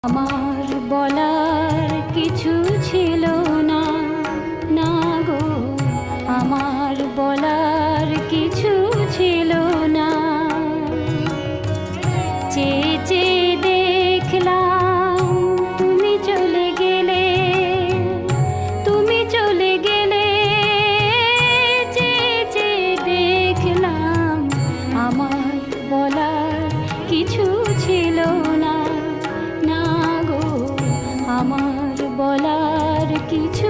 আমার বলার কিছু ছিল না, না গো, আমার বলার কিছু ছিল না। চেয়ে চেয়ে দেখলাম তুমি চলে গেলে, তুমি চলে গেলে। চেয়ে চেয়ে দেখলাম আমার বলার কিছু ছিল না, না গো, আমার বলার কিছু